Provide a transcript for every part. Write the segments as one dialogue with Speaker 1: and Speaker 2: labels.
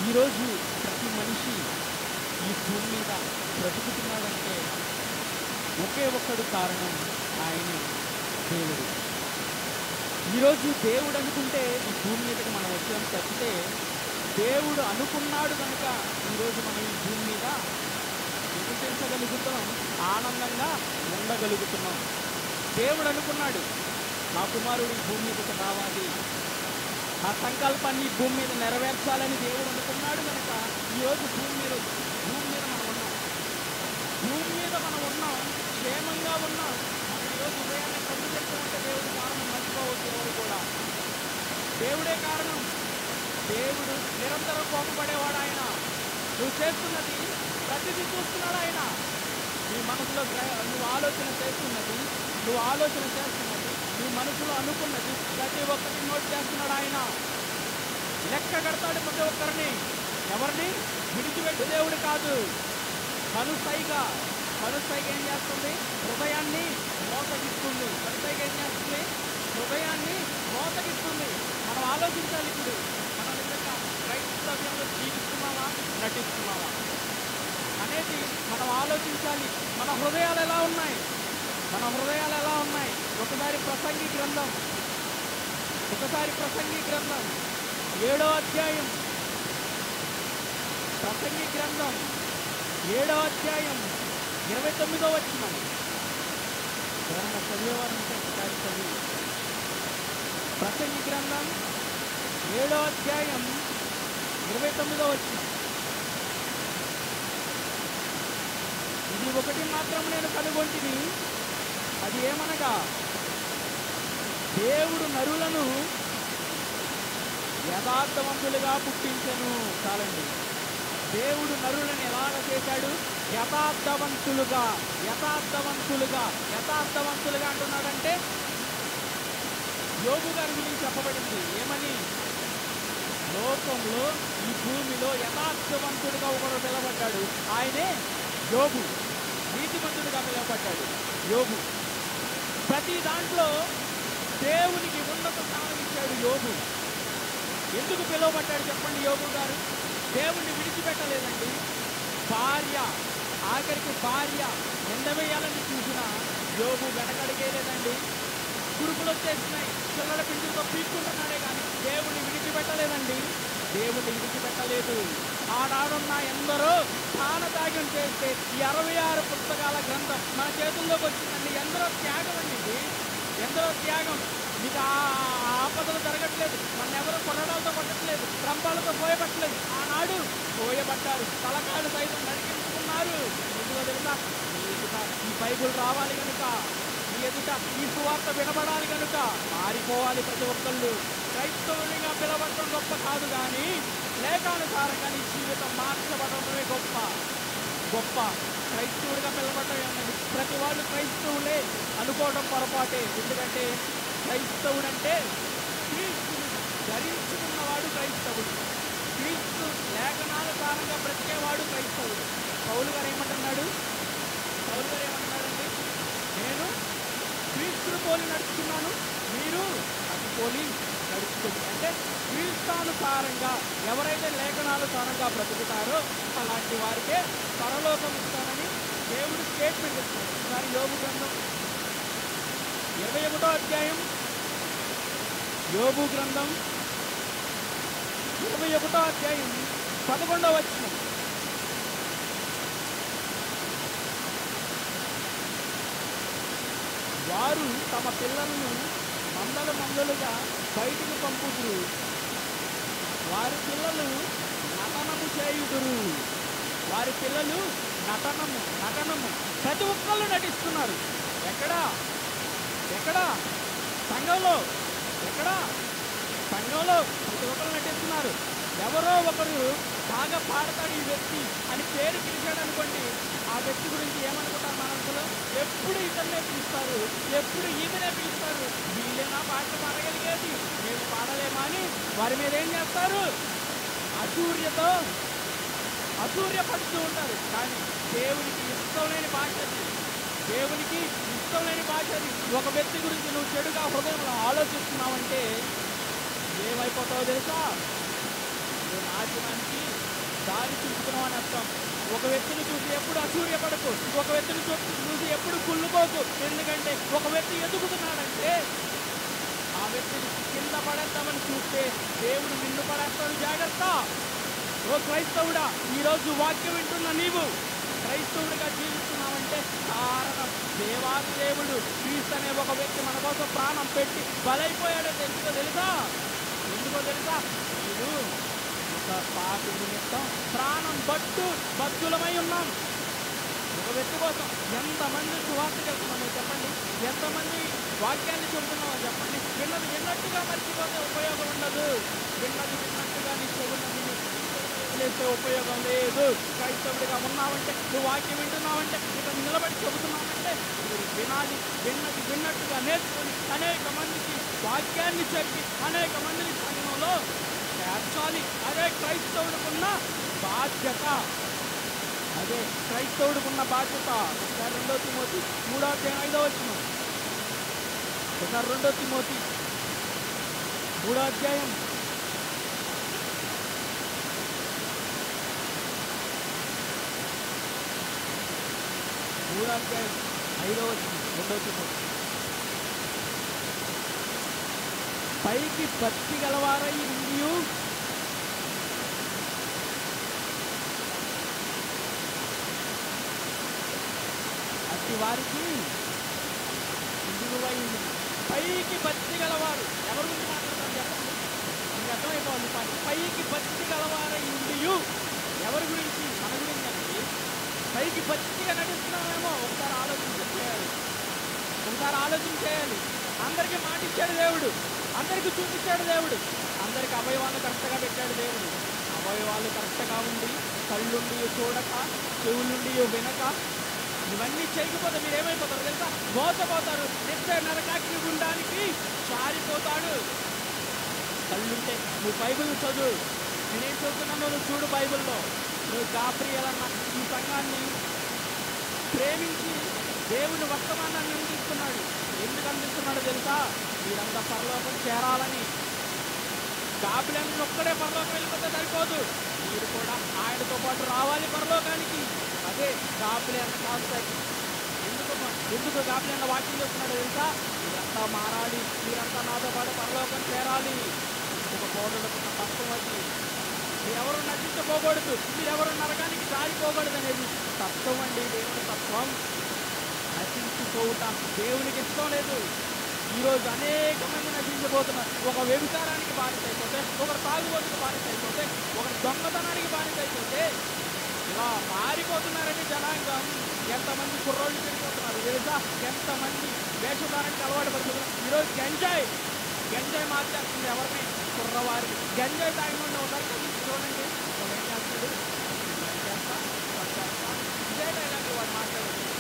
Speaker 1: ఈరోజు ప్రతి మనిషి ఈ భూమి మీద బ్రతుకుతున్నాడంటే ఒకే ఒక్కడు కారణం, ఆయనే దేవుడు. ఈరోజు దేవుడు అనుకుంటే ఈ భూమి మీదకి మనం వచ్చాం తప్పితే దేవుడు అనుకున్నాడు కనుక ఈరోజు మనం ఈ భూమి మీద నివసించగలుగుతున్నాం, ఆనందంగా ఉండగలుగుతున్నాం. దేవుడు అనుకున్నాడు, నా కుమారుడు ఈ భూమి మీదకి రావాలి, ఆ సంకల్పాన్ని భూమి మీద నెరవేర్చాలని దేవుడు అనుకున్నాడు కనుక ఈరోజు భూమి మీద మనం ఉన్నాం. భూమి మీద మనం ఉన్నాం, క్షేమంగా ఉన్నాం. మనం ఈరోజు ఉదయాన్నే కళ్ళు తెచ్చామంటే దేవుడు కారణం, మర్చిపోవద్దు ఎవరు కూడా. దేవుడే కారణం. దేవుడు నిరంతరం కోపపడేవాడు ఆయన. నువ్వు చేస్తున్నది ప్రతిదీ చూస్తున్నాడు ఆయన. నీ మనసులో నువ్వు ఆలోచన చేస్తున్నది, నీ మనసులో అనుకున్నది ప్రతి ఒక్కటి నోట్ చేస్తున్నాడు ఆయన. లెక్క కడతాడు ప్రతి ఒక్కరిని. ఎవరిని విడిచిపెట్టు దేవుడు కాదు. కనుసైగ ఏం చేస్తుంది? హృదయాన్ని మోసగిస్తుంది. మనం ఆలోచించాలి. ఇప్పుడు మనం నిజంగా క్రైస్తవ్యంలో జీవిస్తున్నావా, నటిస్తున్నావా అనేది మనం ఆలోచించాలి. మన హృదయాలు ఎలా ఉన్నాయి? ఒకసారి ప్రసంగి గ్రంథం 7వ అధ్యాయం, ప్రసంగి గ్రంథం 7వ అధ్యాయం 29వ వచనం. ఎవరన్నా చదివేవారు ఉంటే ఒకసారి చదివి. ప్రసంగి గ్రంథం 7వ అధ్యాయం 29వ వచనం. ఇది ఒకటి మాత్రం నేను కనుగొంటిని, అది ఏమనగా దేవుడు నరులను యథార్థవంతులుగా పుట్టించెను. చాలండి. దేవుడు నరులను ఎలాగ చేశాడు? యథార్థవంతులుగా అంటున్నాడంటే యోబు గారి గురించి చెప్పబడింది. ఏమని? లోకంలో ఈ భూమిలో యథార్థవంతుడిగా ఒకడు పిలవబడ్డాడు, ఆయనే యోబు. నీతిమంతుడిగా పిలవబడ్డాడు యోబు. ప్రతి దాంట్లో దేవునికి ఉన్నత స్థానం ఇచ్చాడు యోబు. ఎందుకు పిలువబడ్డాడు చెప్పండి? యోబు గారు దేవుణ్ణి విడిచిపెట్టలేదండి. ఆఖరికి భార్య ఎండవేయాలని చూసిన యోబు వెనకడిగేలేదండి. కురుపులు వచ్చేసినాయి, పిల్లల పిండితో పీక్కుంటున్నాడే కానీ దేవుణ్ణి విడిచిపెట్టలేదండి. ఆనాడున్న ఎందరో స్థానత్యాగం చేస్తే ఈ 66 పుస్తకాల గ్రంథం మన చేతుల్లోకి వచ్చిందండి. ఎందరో త్యాగం అండి ఇది. మీకు ఆపదలు జరగట్లేదు, మన ఎవరు కొరడాలతో కొట్టట్లేదు, రంపాలతో పోయబట్టలేదు. ఆనాడు పోయబడ్డారు, తలకాయలు సైతం నరికించుకున్నారు. ఎందుకో తెలుసా? ఈ బైబుల్ రావాలి కనుక, ఈ ఎదుట ఈ సువార్త వినబడాలి కనుక మారిపోవాలి ప్రతి ఒక్కళ్ళు. క్రైస్తవునిగా పిలవడం గొప్ప కాదు, కానీ లేఖానుసారంగా నీ జీవితం మార్చబడమే గొప్ప. క్రైస్తవుడిగా పిలవడం ఏమన్నది? ప్రతి వాళ్ళు క్రైస్తవులే అనుకోవడం పొరపాటే. ఎందుకంటే క్రైస్తవుడంటే క్రీస్తుని ధరించుకున్నవాడు క్రైస్తవుడు. క్రీస్తు లేఖనానుసారంగా బ్రతికేవాడు క్రైస్తవుడు. పౌలు గారు ఏమంటున్నాడండి? నేను క్రీస్తుని పోలి నడుచుకున్నాను, మీరు అది పోలి నడుచుకోండి. అంటే క్రీస్తానుసారంగా ఎవరైతే లేఖనానుసారంగా బ్రతుకుతారో అలాంటి వారికే పరలోకం ఇస్తానని దేవుడు స్టేట్మెంట్ ఇస్తాడు. ఒకసారి యోబు గ్రంథం 21వ అధ్యాయం, యోబు గ్రంథం 21వ అధ్యాయం 11వ వచనం. వారు తమ పిల్లలను మందలుగా బయటికి పంపుదురు, వారి పిల్లలు నటనము చేయుదురు. నటనము ప్రతి ఒక్కళ్ళు నటిస్తున్నారు. ఎక్కడా? సంఘంలో ప్రతి ఒక్కరు నటిస్తున్నారు. ఎవరో ఒకరు బాగా పాడతాడు ఈ వ్యక్తి అని పేరు పిలిచాడు అనుకోండి, ఆ వ్యక్తి గురించి ఏమనుకుంటారు మనసులో? ఎప్పుడు ఇతన్నే పిలుస్తారు, ఎప్పుడు ఈమెనే పిలుస్తారు. వీళ్ళేనా పాటలు పాడగలిగేది, మేము పాడలేమా అని వారి మీద ఏం చేస్తారు? అసూర్యపడుతూ ఉంటారు. కానీ దేవునికి ఇష్టం లేని భాష అది. ఒక వ్యక్తి గురించి నువ్వు చెడుగా హృదయంలో ఆలోచిస్తున్నావంటే ఏమైపోతావో తెలుసా? నువ్వు నాశనానికి దారి చూపుతున్నావు అని అర్థం. ఒక వ్యక్తిని చూసి ఎప్పుడు అసూర్యపడకు, ఒక వ్యక్తిని చూసి ఎప్పుడు కుళ్ళుకోకు. ఎందుకంటే ఒక వ్యక్తి ఎదుగుతున్నాడంటే ఆ వ్యక్తిని కింద పడేద్దామని చూస్తే దేవుడు నిన్ను పడేస్తాడు, జాగ్రత్త. ఓ క్రైస్తవుడా, ఈరోజు వాక్యం వింటున్న నీవు క్రైస్తవుడిగా జీవిస్తున్నావంటే కారణం దేవాది దేవుడు క్రీస్తు అనే ఒక వ్యక్తి మన కోసం ప్రాణం పెట్టి బలైపోయాడో తెలుసా? ఎందుకో తెలుసా? మీరు ఒక పాపి నిమిత్తం ప్రాణం బద్దులమై ఉన్నాం. ఒక వ్యక్తి కోసం ఎంతమంది సువార్తకి వెళ్తున్నామో చెప్పండి, ఎంతమంది వాక్యాన్ని చెబుతున్నామో చెప్పండి. విన్నది విన్నట్టుగా మర్చిపోతే ఉపయోగం ఉండదు. విన్నది విన్నట్టుగా నీ చెవులని వదిలేస్తే ఉపయోగం లేదు. క్రైస్తవుడిగా ఉన్నావంటే, నువ్వు వాక్యం వింటున్నావంటే, ఇక్కడ నిలబడి చెబుతున్నావంటే మీరు విన్నది విన్నట్టుగా నేర్చుకొని అనేక మందికి వాక్యాన్ని చెప్పి అనేక మందిని సంఘంలో చేర్చాలి. అదే క్రైస్తవుడికున్న బాధ్యత. అదే క్రైస్తవుడికున్న బాధ్యత. ఒకసారి 2 తిమోతి 3:5 ఒకసారి 2 తిమోతి 3 2 తిమోతి. పైకి భక్తి గలవారై ఉండియు అట్టి వారికి ఇందువై ఉంది. పైకి భక్తి గలవారు ఎవరి గురించి మాట్లాడతారు చెప్పండి, మీకు అర్థమైపోవాలి. పైకి భక్తి గలవారై ఉండియు ఎవరి గురించి? మన గురించి అండి. పైకి భక్తిగా నడుస్తున్నామేమో ఒకసారి ఆలోచన చేయాలి. అందరికీ మాట ఇచ్చాడు దేవుడు, అందరికీ చూపించాడు దేవుడు, అందరికి అవయవాలు కరెక్ట్గా పెట్టాడు దేవుడు. అవయవాలు కరెక్ట్గా ఉండి, కళ్ళుండి చూడక, చెవులుండి వినక, ఇవన్నీ చేయకపోతే మీరు ఏమైపోతారు తెలుసా? మోసపోతారు. నిత్య నరకాగ్ని గుండానికి జారిపోతాడు. కళ్ళుంటే నువ్వు బైబిల్ చదువు. నేనేం చదువుతున్నానో నువ్వు చూడు బైబిల్లో. నువ్వు గాబ్రియల్ అన్న ఈ సంఘాన్ని ప్రేమించి దేవుని వర్తమానాన్ని అందిస్తున్నాడు. ఎందుకు అందిస్తున్నాడో తెలుసా? మీరంతా పరలోకం చేరాలని. గాబ్రియల్ ఒక్కడే పరలోకం వెళ్ళిపోతే సరిపోదు, మీరు కూడా ఆయనతో పాటు రావాలి పరలోకానికి. అదే గాబ్రియల్ కాన్సెప్ట్. ఎందుకు గాబ్రియల్ వాక్యం చేస్తున్నాడో తెలుసా? మీరంతా మారాలి, మీరంతా నాతో పాటు పరలోకం చేరాలి. ఒక పౌరులకున్న తత్వం అది. మీరెవరు నశించపోకూడదు, మీరెవరు నరకానికి జారిపోకూడదు అనేది తత్వం అండి. దేవుని తత్వం. నశించిపోవుట దేవునికి ఇష్టం లేదు. ఈరోజు అనేక మంది నశించిపోతున్నారు. ఒక వ్యభిచారానికి బానిస అయిపోతే, ఒకరు తాగుబోతుకు బానిస అయిపోతే, ఒకరు దొంగతనానికి బానిస అయిపోతే ఇలా మారిపోతున్నారని జనాంగం. ఎంతమంది కుర్రోళ్ళు పెరిగిపోతున్నారు తెలుసా? ఎంతమంది వేషధారానికి అలవాటు పడుతున్నారు. ఈరోజు గంజాయి మార్చేస్తుంది ఎవరిని? కుర్రవారిని. గంజాయి తాగిన ఉన్నారు చూడండి, వాడు ఏం చేస్తాడు? ఇదే డైలాగ్ వాడు మాట్లాడుతుంది.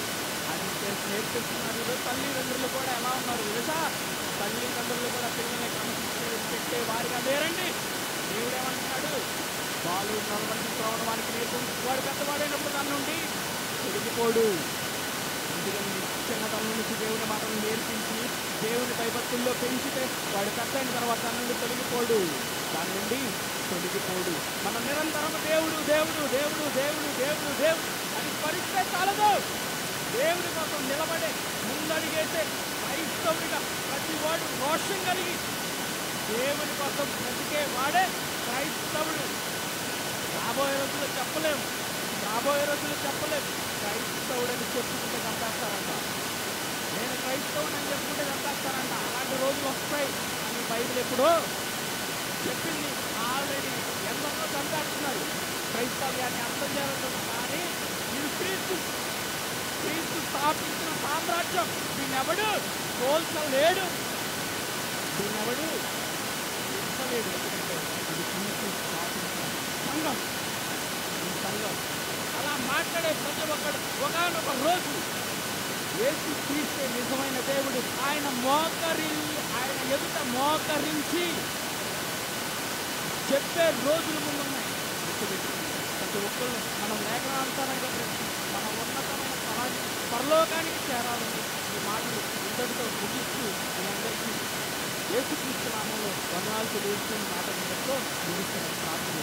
Speaker 1: అది నేర్పిస్తున్నారు. ఈరోజు తల్లిదండ్రులు కూడా ఎలా ఉన్నారు తెలుసా? తల్లిదండ్రులు కూడా పిల్లల్ని క్రమశిక్షణ పెట్టే వారిగా లేరండి. దేవుడు ఏమంటున్నాడు? వాళ్ళు నడవడం వారికి నేర్పు, వాడు పెద్దవాడైనప్పుడు దాని నుండి తొలగిపోడు. ఎందుకని చిన్నతనం నుంచి దేవుని మాటలు నేర్పించి దేవుని భయభక్తుల్లో పెంచితే వాడు పెద్ద అయిన తర్వాత దాని నుండి తొలగిపోడు. మనం నిరంతరం దేవుడు దేవుడు దేవుడు దేవుడు దేవుడు దేవుడు అని స్మరిస్తే చాలదు. దేవుడి కోసం నిలబడే ముందడిగేసే క్రైస్తవుడిగా ప్రతి వాడు రోషం కలిగి దేవుని కోసం బ్రతికే వాడే క్రైస్తవుడు. రాబోయే రోజులు చెప్పలేము. క్రైస్తవుడని చెప్పుకుంటే చంపేస్తారంట. నేను క్రైస్తవుని అని చెప్పుకుంటే చంపేస్తారంట. అలాంటి రోజులు వస్తాయి అని బైబిల్ ఎప్పుడో చెప్పింది. ఆల్రెడీ ఎందరో చంపేస్తున్నారు. క్రైస్తవ్యాన్ని అర్థం చేయాలంటున్నా. కానీ ఇది క్రీస్తు స్థాపించిన సామ్రాజ్యం. దీన్నెవడు కోల్చలేడు. ఎందుకంటే ఇది క్రీస్తు స్థాపించిన సంఘం. ఈ సంఘం అలా మాట్లాడే ప్రతి ఒక్కడు ఒకనొక రోజు యేసు క్రీస్తే నిజమైన దేవుడు. ఆయన ఎదుట మోకరించి చెప్పే రోజులు ముందున్నాయి. ప్రతి ఒక్కళ్ళు మనం లేఖనానుసారంగా మన ఉన్నతమైన పరలోకానికి చేరాలని ఈ మాటలు ఇంతటితో ముగిస్తూ మీ అందరికీ యేసుక్రీస్తు నామంలో వందనాలు తెలియజేస్తున్న మాటలు ముగిస్తున్నాను. ప్రార్థన